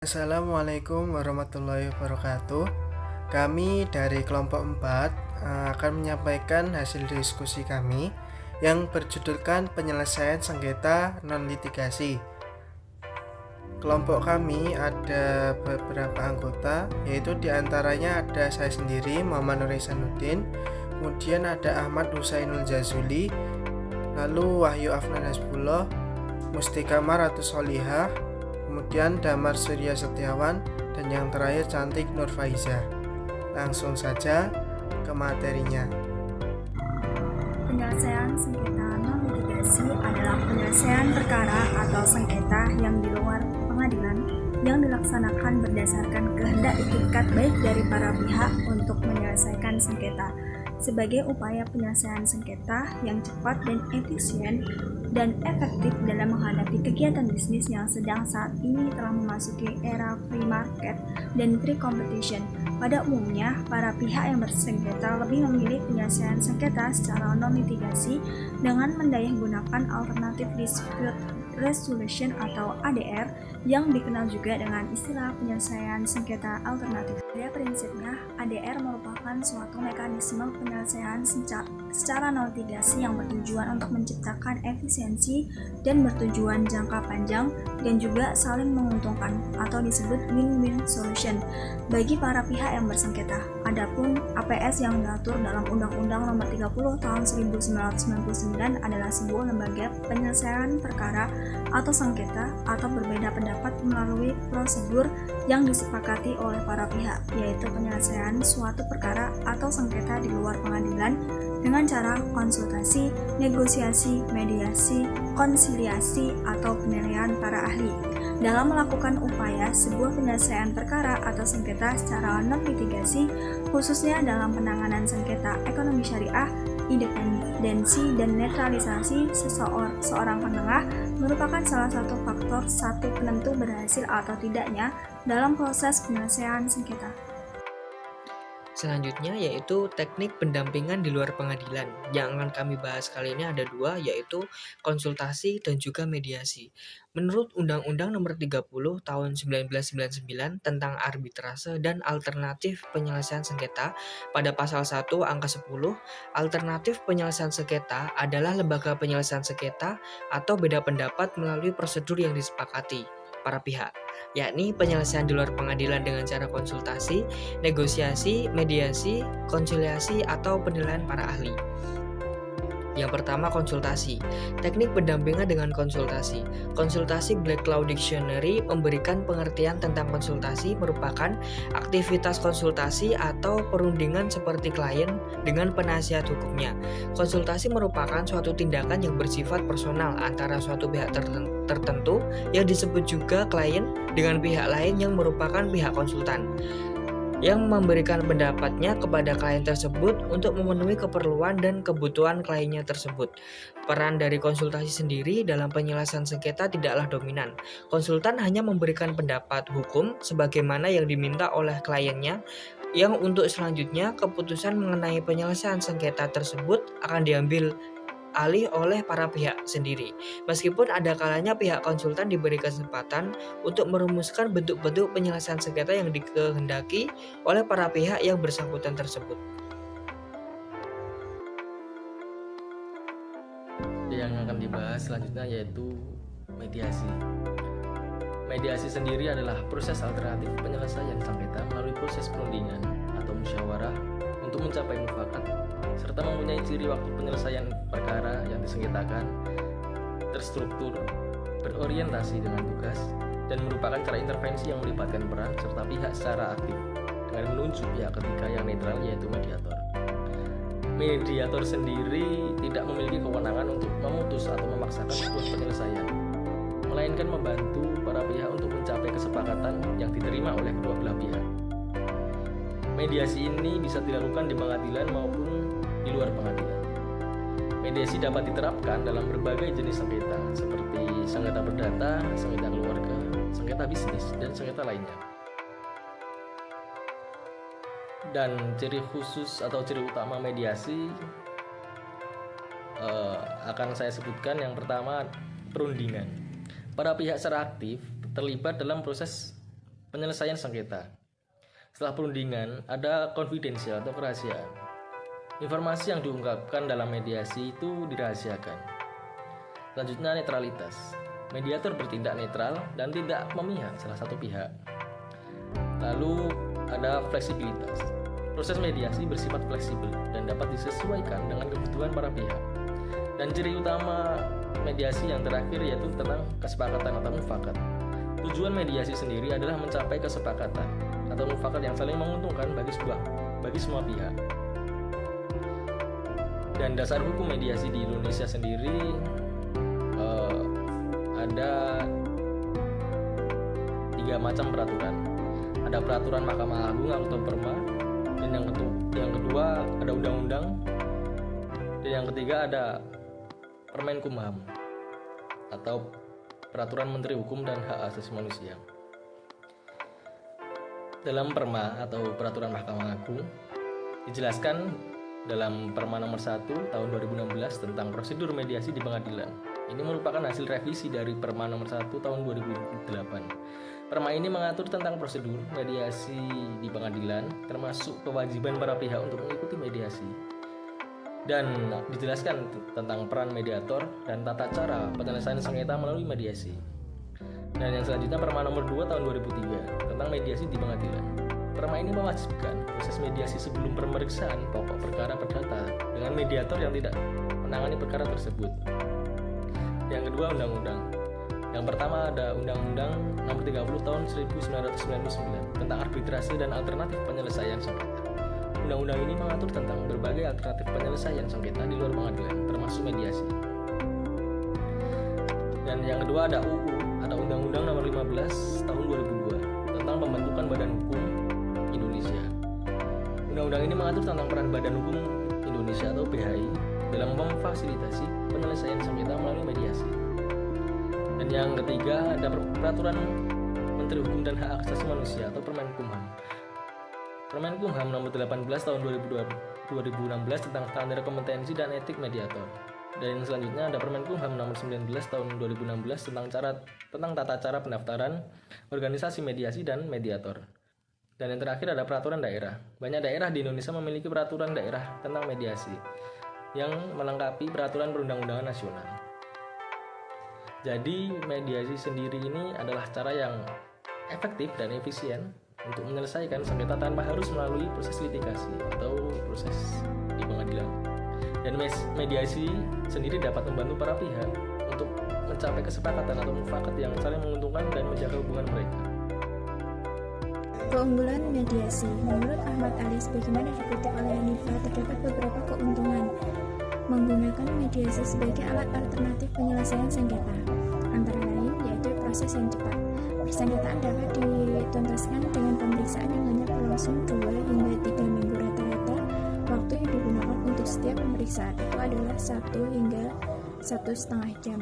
Assalamualaikum warahmatullahi wabarakatuh. Kami dari kelompok 4 akan menyampaikan hasil diskusi kami yang berjudulkan penyelesaian sengketa non-litigasi. Kelompok kami ada beberapa anggota, yaitu diantaranya ada saya sendiri, Muhammad Nur Ihsanuddin, kemudian ada Ahmad Husainul Jazuli, lalu Wahyu Afnan Hasbullah, Mustika Maratus Solihah, kemudian Damar Surya Setiawan, dan yang terakhir Cantik Nur Faiza. Langsung saja ke materinya. Penyelesaian sengketa non-litigasi adalah penyelesaian perkara atau sengketa yang di luar pengadilan yang dilaksanakan berdasarkan kehendak itikad baik dari para pihak untuk menyelesaikan sengketa sebagai upaya penyelesaian sengketa yang cepat dan efisien dan efektif dalam menghadapi kegiatan bisnis yang sedang saat ini telah memasuki era free market dan free competition. Pada umumnya, para pihak yang bersengketa lebih memilih penyelesaian sengketa secara non-litigasi dengan mendayahgunakan alternative dispute resolution atau ADR yang dikenal juga dengan istilah penyelesaian sengketa alternatif. Pada prinsipnya, ADR merupakan suatu mekanisme penyelesaian secara non-litigasi yang bertujuan untuk menciptakan efisiensi dan bertujuan jangka panjang dan juga saling menguntungkan atau disebut win-win solution bagi para pihak yang bersengketa. Adapun APS yang diatur dalam Undang-Undang Nomor 30 Tahun 1999 adalah sebuah lembaga penyelesaian perkara atau sengketa atau berbeda pendapat melalui prosedur yang disepakati oleh para pihak, yaitu penyelesaian suatu perkara atau sengketa di luar pengadilan dengan cara konsultasi, negosiasi, mediasi, konsiliasi, atau penilaian para ahli. Dalam melakukan upaya sebuah penyelesaian perkara atau sengketa secara non-litigasi, khususnya dalam penanganan sengketa ekonomi syariah, independensi dan netralisasi seorang penengah merupakan salah satu faktor penentu berhasil atau tidaknya dalam proses penyelesaian sengketa. Selanjutnya yaitu teknik pendampingan di luar pengadilan. Yang akan kami bahas kali ini ada dua, yaitu konsultasi dan juga mediasi. Menurut Undang-Undang Nomor 30 Tahun 1999 tentang arbitrase dan alternatif penyelesaian sengketa, pada pasal 1 angka 10, alternatif penyelesaian sengketa adalah lembaga penyelesaian sengketa atau beda pendapat melalui prosedur yang disepakati para pihak, yakni penyelesaian di luar pengadilan dengan cara konsultasi, negosiasi, mediasi, konsiliasi, atau penilaian para ahli. Yang pertama, konsultasi. Teknik pendampingan dengan konsultasi. Konsultasi Black Law Dictionary memberikan pengertian tentang konsultasi merupakan aktivitas konsultasi atau perundingan seperti klien dengan penasihat hukumnya. Konsultasi merupakan suatu tindakan yang bersifat personal antara suatu pihak tertentu yang disebut juga klien dengan pihak lain yang merupakan pihak konsultan, yang memberikan pendapatnya kepada klien tersebut untuk memenuhi keperluan dan kebutuhan kliennya tersebut. Peran dari konsultasi sendiri dalam penyelesaian sengketa tidaklah dominan. Konsultan hanya memberikan pendapat hukum sebagaimana yang diminta oleh kliennya, yang untuk selanjutnya keputusan mengenai penyelesaian sengketa tersebut akan diambil alih oleh para pihak sendiri. Meskipun ada kalanya pihak konsultan diberi kesempatan untuk merumuskan bentuk-bentuk penyelesaian sengketa yang dikehendaki oleh para pihak yang bersangkutan tersebut. Yang akan dibahas selanjutnya yaitu mediasi. Mediasi sendiri adalah proses alternatif penyelesaian sengketa melalui proses perundingan atau musyawarah untuk mencapai mufakat, serta mempunyai ciri waktu penyelesaian perkara yang disengketakan, terstruktur, berorientasi dengan tugas, dan merupakan cara intervensi yang melibatkan peran serta pihak secara aktif dengan menunjuk pihak ketiga yang netral, yaitu mediator. Mediator sendiri tidak memiliki kewenangan untuk memutus atau memaksakan sebuah penyelesaian, melainkan membantu para pihak untuk mencapai kesepakatan yang diterima oleh kedua belah pihak. Mediasi ini bisa dilakukan di pengadilan maupun di luar pengadilan. Mediasi dapat diterapkan dalam berbagai jenis sengketa seperti sengketa perdata, sengketa keluarga, sengketa bisnis, dan sengketa lainnya. Dan ciri khusus atau ciri utama mediasi akan saya sebutkan. Yang pertama, perundingan. Para pihak secara aktif terlibat dalam proses penyelesaian sengketa. Setelah perundingan, ada konfidensial atau kerahasiaan. Informasi yang diungkapkan dalam mediasi itu dirahasiakan. Selanjutnya, netralitas. Mediator bertindak netral dan tidak memihak salah satu pihak. Lalu ada fleksibilitas. Proses mediasi bersifat fleksibel dan dapat disesuaikan dengan kebutuhan para pihak. Dan ciri utama mediasi yang terakhir yaitu tentang kesepakatan atau mufakat. Tujuan mediasi sendiri adalah mencapai kesepakatan atau mufakat yang saling menguntungkan bagi semua pihak. Dan dasar hukum mediasi di Indonesia sendiri ada 3 macam peraturan. Ada peraturan Mahkamah Agung atau Perma, dan yang kedua ada undang-undang, dan yang ketiga ada Permenkumham atau Peraturan Menteri Hukum dan Hak Asasi Manusia. Dalam Perma atau Peraturan Mahkamah Agung dijelaskan dalam Perma nomor 1 tahun 2016 tentang prosedur mediasi di pengadilan. Ini merupakan hasil revisi dari Perma nomor 1 tahun 2008. Perma ini mengatur tentang prosedur mediasi di pengadilan, termasuk kewajiban para pihak untuk mengikuti mediasi. Dan dijelaskan tentang peran mediator dan tata cara penyelesaian sengketa melalui mediasi. Dan yang selanjutnya Perma nomor 2 tahun 2003 tentang mediasi di pengadilan. Perma ini mewajibkan proses mediasi sebelum pemeriksaan pokok perkara perdata dengan mediator yang tidak menangani perkara tersebut. Yang kedua, undang-undang. Yang pertama ada Undang-Undang Nomor 30 Tahun 1999 tentang arbitrase dan alternatif penyelesaian sengketa. Undang-undang ini mengatur tentang berbagai alternatif penyelesaian sengketa di luar pengadilan, termasuk mediasi. Dan yang kedua ada UU, ada Undang-Undang Nomor 15 Tahun 2002 tentang pembentukan Badan Hukum Indonesia. Undang-undang ini mengatur tentang peran Badan Hukum Indonesia atau BHI dalam memfasilitasi penyelesaian sengketa melalui mediasi. Dan yang ketiga ada Peraturan Menteri Hukum dan Hak Asasi Manusia atau Permenkumham. Permenkumham nomor 18 tahun 2016 tentang standar kompetensi dan etik mediator. Dan yang selanjutnya ada Permenkumham nomor 19 tahun 2016 tentang tata cara pendaftaran organisasi mediasi dan mediator. Dan yang terakhir ada peraturan daerah. Banyak daerah di Indonesia memiliki peraturan daerah tentang mediasi yang melengkapi peraturan perundang-undangan nasional. Jadi mediasi sendiri ini adalah cara yang efektif dan efisien untuk menyelesaikan sengketa tanpa harus melalui proses litigasi atau proses di pengadilan. Dan mediasi sendiri dapat membantu para pihak untuk mencapai kesepakatan atau mufakat yang saling menguntungkan dan menjaga hubungan mereka. Keunggulan mediasi. Menurut Ahmad Ali, sebagaimana dikutip oleh Hanifah, terdapat beberapa keuntungan menggunakan mediasi sebagai alat alternatif penyelesaian sengketa. Antara lain yaitu proses yang cepat. Persengketaan dapat dituntaskan dengan pemeriksaan yang hanya berlangsung 2 hingga 3 minggu rata-rata. Waktu yang digunakan untuk setiap pemeriksaan itu adalah 1 hingga 1,5 jam.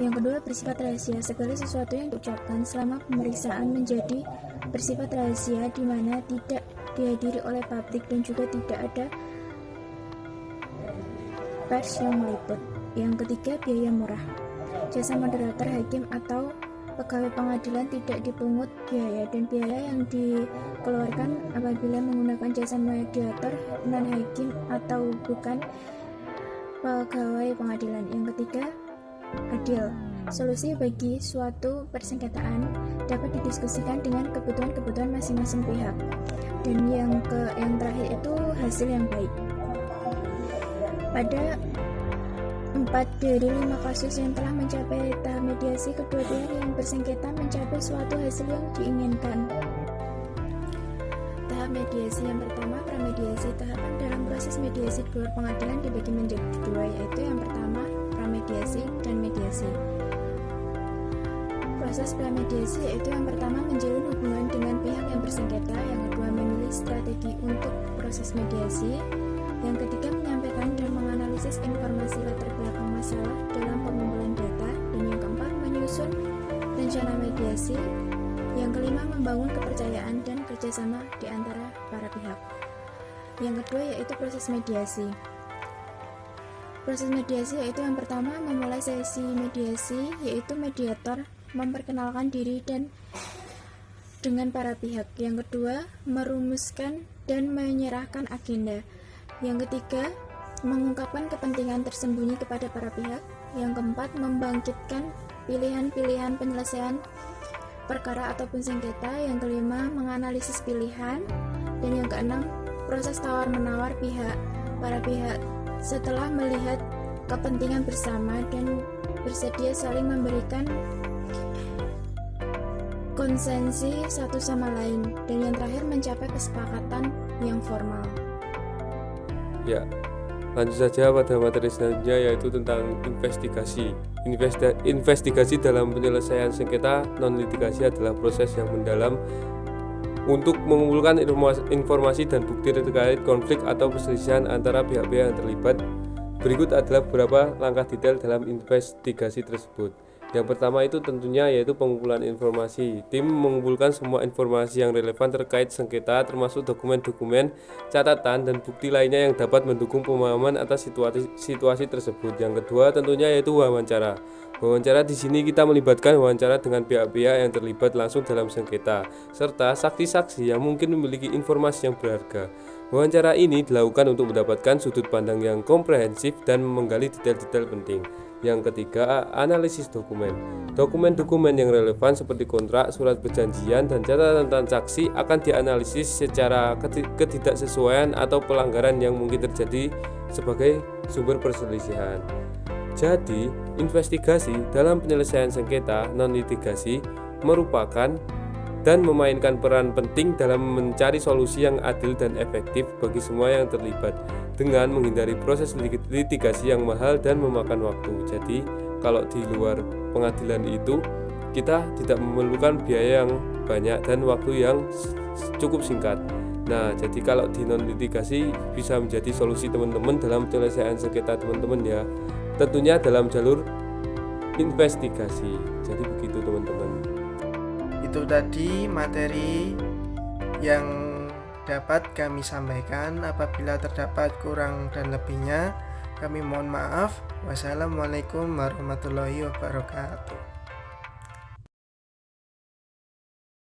Yang kedua, bersifat rahasia. Segala sesuatu yang diucapkan selama pemeriksaan menjadi bersifat rahasia, di mana tidak dihadiri oleh publik dan juga tidak ada pers yang meliput. Yang ketiga, biaya murah. Jasa moderator, hakim atau pegawai pengadilan tidak dipungut biaya, dan biaya yang dikeluarkan apabila menggunakan jasa mediator non-hakim atau bukan pegawai pengadilan. Yang ketiga, adil. Solusi bagi suatu persengketaan dapat didiskusikan dengan kebutuhan-kebutuhan masing-masing pihak. Dan yang terakhir itu hasil yang baik. Pada 4 dari 5 kasus yang telah mencapai tahap mediasi, kedua pihak yang bersengketa mencapai suatu hasil yang diinginkan. Tahap mediasi yang pertama, pramediasi. Tahapan dalam proses mediasi di luar pengadilan dibagi menjadi 2, yaitu yang pertama pramediasi dan mediasi. Proses pramediasi yaitu yang pertama menjalin hubungan dengan pihak yang bersengketa, yang kedua memilih strategi untuk proses mediasi, yang ketiga menyampaikan dan menganalisis informasi latar belakang masalah dalam pengumpulan data, dan yang keempat menyusun rencana mediasi, yang kelima membangun kepercayaan dan kerjasama di antara para pihak. Yang kedua yaitu proses mediasi. Proses mediasi yaitu yang pertama memulai sesi mediasi, yaitu mediator memperkenalkan diri dan dengan para pihak. Yang kedua, merumuskan dan menyerahkan agenda. Yang ketiga, mengungkapkan kepentingan tersembunyi kepada para pihak. Yang keempat, membangkitkan pilihan-pilihan penyelesaian perkara ataupun sengketa. Yang kelima, menganalisis pilihan. Dan yang keenam, proses tawar-menawar para pihak setelah melihat kepentingan bersama dan bersedia saling memberikan konsensi satu sama lain. Dan yang terakhir, mencapai kesepakatan yang formal. Ya, lanjut saja pada materi selanjutnya, yaitu tentang investigasi. Investigasi dalam penyelesaian sengketa non-litigasi adalah proses yang mendalam untuk mengumpulkan informasi dan bukti terkait konflik atau perselisihan antara pihak-pihak yang terlibat. Berikut adalah beberapa langkah detail dalam investigasi tersebut. Yang pertama itu tentunya yaitu pengumpulan informasi. Tim mengumpulkan semua informasi yang relevan terkait sengketa, termasuk dokumen-dokumen, catatan, dan bukti lainnya yang dapat mendukung pemahaman atas situasi tersebut. Yang kedua tentunya yaitu wawancara. Wawancara di sini kita melibatkan wawancara dengan pihak-pihak yang terlibat langsung dalam sengketa, serta saksi-saksi yang mungkin memiliki informasi yang berharga. Wawancara ini dilakukan untuk mendapatkan sudut pandang yang komprehensif dan menggali detail-detail penting. Yang ketiga, analisis dokumen. Dokumen-dokumen yang relevan seperti kontrak, surat perjanjian, dan catatan transaksi akan dianalisis secara ketidaksesuaian atau pelanggaran yang mungkin terjadi sebagai sumber perselisihan. Jadi, investigasi dalam penyelesaian sengketa non-litigasi merupakan dan memainkan peran penting dalam mencari solusi yang adil dan efektif bagi semua yang terlibat dengan menghindari proses litigasi yang mahal dan memakan waktu. Jadi, kalau di luar pengadilan itu kita tidak memerlukan biaya yang banyak dan waktu yang cukup singkat. Nah, jadi kalau di non litigasi bisa menjadi solusi teman-teman dalam penyelesaian sengketa teman-teman ya. Tentunya dalam jalur investigasi. Jadi begitu teman-teman. Itu tadi materi yang dapat kami sampaikan. Apabila terdapat kurang dan lebihnya, kami mohon maaf. Wassalamualaikum warahmatullahi wabarakatuh.